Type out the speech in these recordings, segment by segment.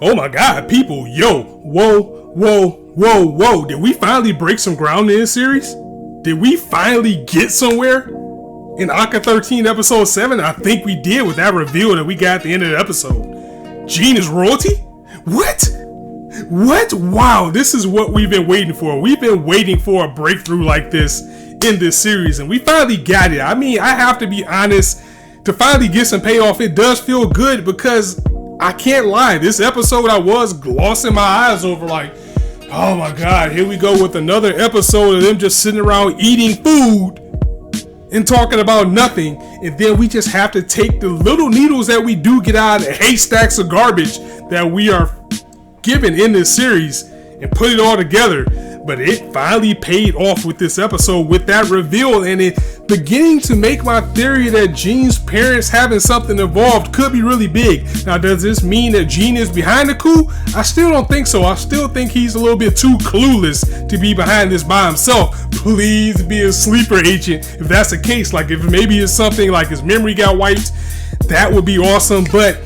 Oh my God, people, yo, whoa. Did we finally break some ground in this series? Did we finally get somewhere? In ACCA 13 episode 7, I think we did with that reveal that we got at the end of the episode. Jean is royalty? What? Wow, this is what we've been waiting for. We've been waiting for a breakthrough like this in this series, and we finally got it. I mean, I have to be honest, to finally get some payoff, it does feel good because I can't lie. This episode, I was glossing my eyes over like, oh my God, here we go with another episode of them just sitting around eating food and talking about nothing. And then we just have to take the little needles that we do get out of the haystacks of garbage that we are given in this series and put it all together. But it finally paid off with this episode, with that reveal, and it beginning to make my theory that Jean's parents having something involved could be really big. Now, does this mean that Jean is behind the coup? I still don't think so. I still think he's a little bit too clueless to be behind this by himself. Please be a sleeper agent if that's the case. Like, if maybe it's something like his memory got wiped, that would be awesome. But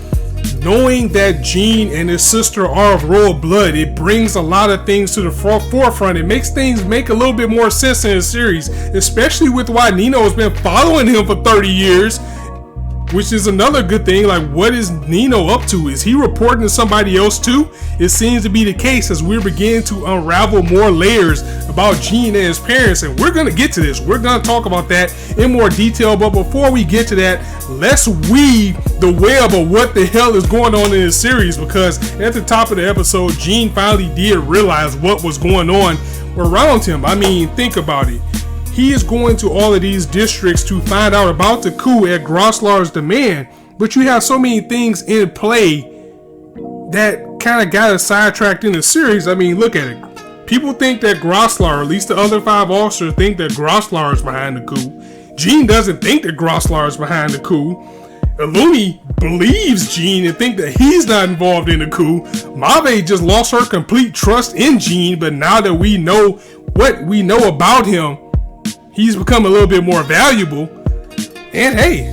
knowing that Jean and his sister are of royal blood, it brings a lot of things to the forefront. It makes things make a little bit more sense in the series, especially with why Nino has been following him for 30 years, which is another good thing. Like, what is Nino up to? Is he reporting to somebody else too? It seems to be the case as we're beginning to unravel more layers about Jean and his parents, and we're going to get to this. We're going to talk about that in more detail, but before we get to that, let's weave the web of what the hell is going on in this series, because at the top of the episode, Jean finally did realize what was going on around him. I mean, think about it. He is going to all of these districts to find out about the coup at Groslar's demand, but you have so many things in play that kind of got us sidetracked in the series. I mean, look at it. People think that Groslar, or at least the other 5 officers, think that Groslar is behind the coup. Jean doesn't think that Groslar is behind the coup. Illumi believes Jean and think that he's not involved in the coup. Mabe just lost her complete trust in Jean, but now that we know what we know about him, he's become a little bit more valuable. And hey,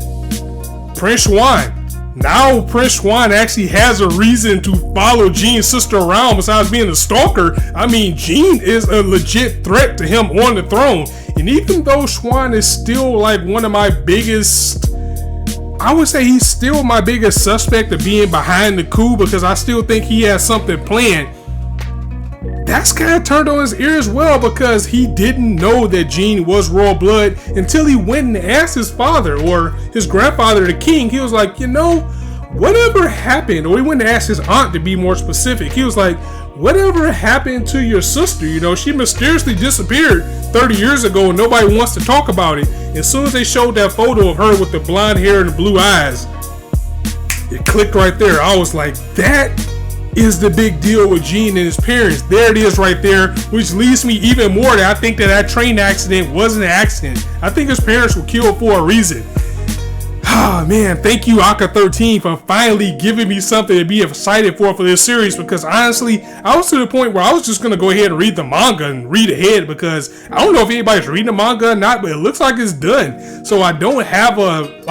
Prince Swan. Now Prince Swan actually has a reason to follow Jean's sister around besides being a stalker. I mean, Jean is a legit threat to him on the throne. And even though Swan is still like one of my biggest, I would say he's still my biggest suspect of being behind the coup, because I still think he has something planned. That's kind of turned on his ear as well, because he didn't know that Jean was royal blood until he went and asked his father, or his grandfather, the king. He was like, you know, whatever happened, or he went and asked his aunt to be more specific. He was like, whatever happened to your sister? You know, she mysteriously disappeared 30 years ago and nobody wants to talk about it. As soon as they showed that photo of her with the blonde hair and the blue eyes, it clicked right there. I was like, that is the big deal with Jean and his parents. There it is right there, which leads me even more that I think that train accident wasn't an accident. I think his parents were killed for a reason. Oh man, thank you ACCA 13 for finally giving me something to be excited for this series, because honestly, I was to the point where I was just going to go ahead and read the manga and read ahead, because I don't know if anybody's reading the manga or not, but it looks like it's done. So I don't have a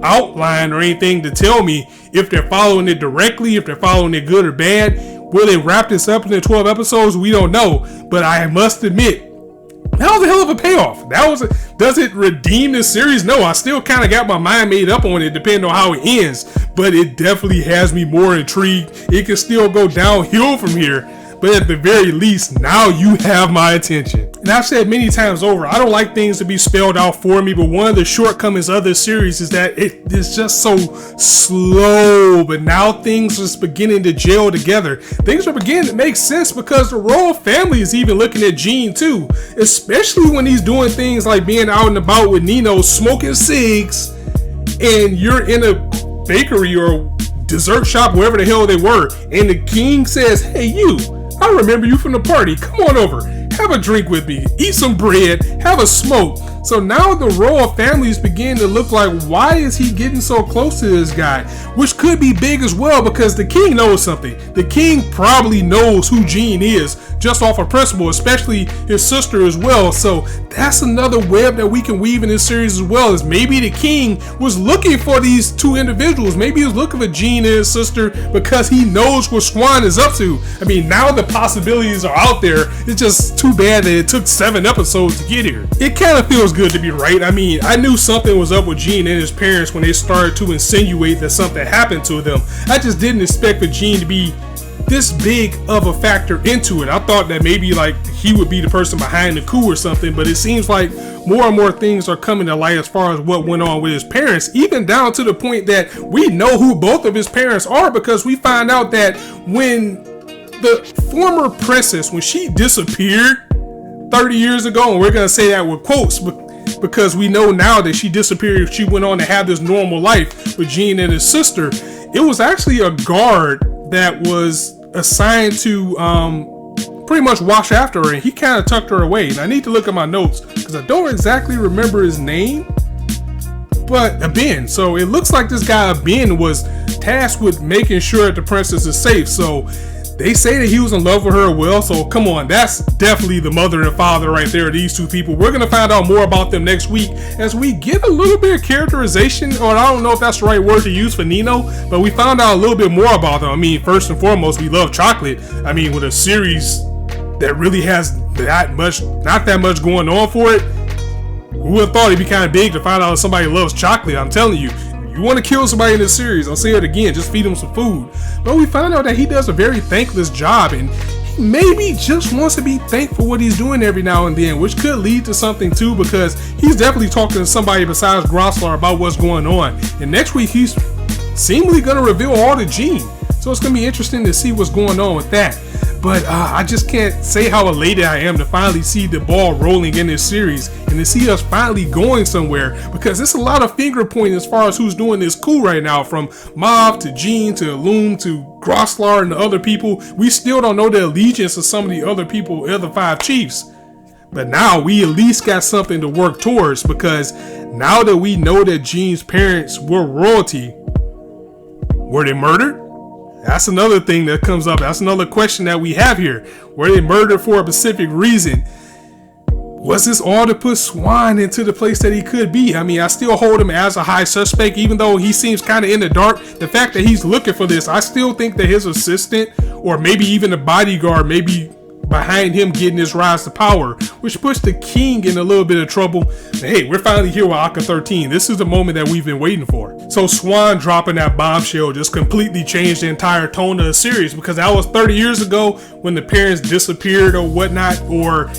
outline or anything to tell me if they're following it directly, if they're following it good or bad. Will they wrap this up in the 12 episodes? We don't know, but I must admit, that was a hell of a payoff. Does it redeem this series? No, I still kind of got my mind made up on it, depending on how it ends. But it definitely has me more intrigued. It can still go downhill from here. But at the very least, now you have my attention. And I've said many times over, I don't like things to be spelled out for me, but one of the shortcomings of this series is that it is just so slow. But now things are beginning to gel together. Things are beginning to make sense, because the royal family is even looking at Jean too. Especially when he's doing things like being out and about with Nino, smoking cigs, and you're in a bakery or dessert shop, wherever the hell they were, and the king says, hey you, I remember you from the party. Come on over. Have a drink with me. Eat some bread. Have a smoke. So now the royal families begin to look like, why is he getting so close to this guy? Which could be big as well, because the king knows something. The king probably knows who Jean is just off of principle, especially his sister as well. So that's another web that we can weave in this series as well, is maybe the king was looking for these two individuals. Maybe he was looking for Jean and his sister because he knows what Swan is up to. I mean, now the possibilities are out there. It's just too bad that it took 7 episodes to get here. It kind of feels good to be right. I mean, I knew something was up with Jean and his parents when they started to insinuate that something happened to them. I just didn't expect for Jean to be this big of a factor into it. I thought that maybe like he would be the person behind the coup or something, but it seems like more and more things are coming to light as far as what went on with his parents, even down to the point that we know who both of his parents are, because we find out that when the former princess, when she disappeared 30 years ago, and we're going to say that with quotes because we know now that she disappeared, she went on to have this normal life with Jean and his sister. It was actually a guard that was assigned to pretty much watch after her, and he kind of tucked her away. And I need to look at my notes because I don't exactly remember his name, but Ben. So it looks like this guy Ben was tasked with making sure that the princess is safe. So they say that he was in love with her well, so come on, that's definitely the mother and father right there, these two people. We're going to find out more about them next week as we get a little bit of characterization, or I don't know if that's the right word to use for Nino, but we found out a little bit more about them. I mean, first and foremost, we love chocolate. I mean, with a series that really has not that much going on for it, who would have thought it'd be kind of big to find out if somebody loves chocolate? I'm telling you. You want to kill somebody in this series, I'll say it again, just feed him some food. But we found out that he does a very thankless job, and he maybe just wants to be thankful for what he's doing every now and then, which could lead to something too, because he's definitely talking to somebody besides Grosslar about what's going on. And next week he's seemingly going to reveal all to Jean, so it's going to be interesting to see what's going on with that. But I just can't say how elated I am to finally see the ball rolling in this series and to see us finally going somewhere, because it's a lot of finger pointing as far as who's doing this coup right now, from Mauve to Jean to Loom to Grosslar and the other people. We still don't know the allegiance of some of the other people, the other 5 chiefs. But now we at least got something to work towards, because now that we know that Jean's parents were royalty, were they murdered? That's another thing that comes up. That's another question that we have here. Were they murdered for a specific reason? Was this all to put Swan into the place that he could be? I mean, I still hold him as a high suspect, even though he seems kind of in the dark. The fact that he's looking for this, I still think that his assistant, or maybe even a bodyguard, maybe behind him getting his rise to power, which puts the king in a little bit of trouble. Hey, we're finally here with ACCA 13. This is the moment that we've been waiting for. So Swan dropping that bombshell just completely changed the entire tone of the series, because that was 30 years ago when the parents disappeared or whatnot, or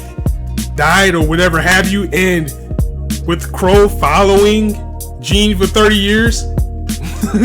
died or whatever have you, and with Crow following Jean for 30 years.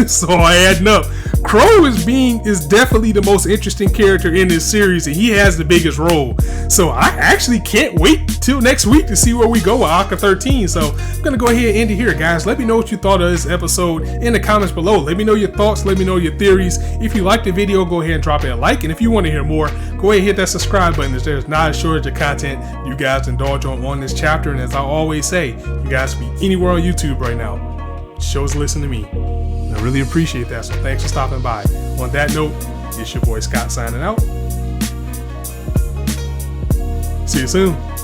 So I adding up. Crow is definitely the most interesting character in this series, and he has the biggest role. So I actually can't wait till next week to see where we go with ACCA 13. So I'm gonna go ahead and end it here, guys. Let me know what you thought of this episode in the comments below. Let me know your thoughts. Let me know your theories. If you liked the video, go ahead and drop it a like. And if you want to hear more, go ahead and hit that subscribe button, as there's not a shortage of content you guys indulge on this chapter. And as I always say, you guys can be anywhere on YouTube right now. Shows listen to me. I really appreciate that, so thanks for stopping by. On that note, it's your boy Scott signing out. See you soon.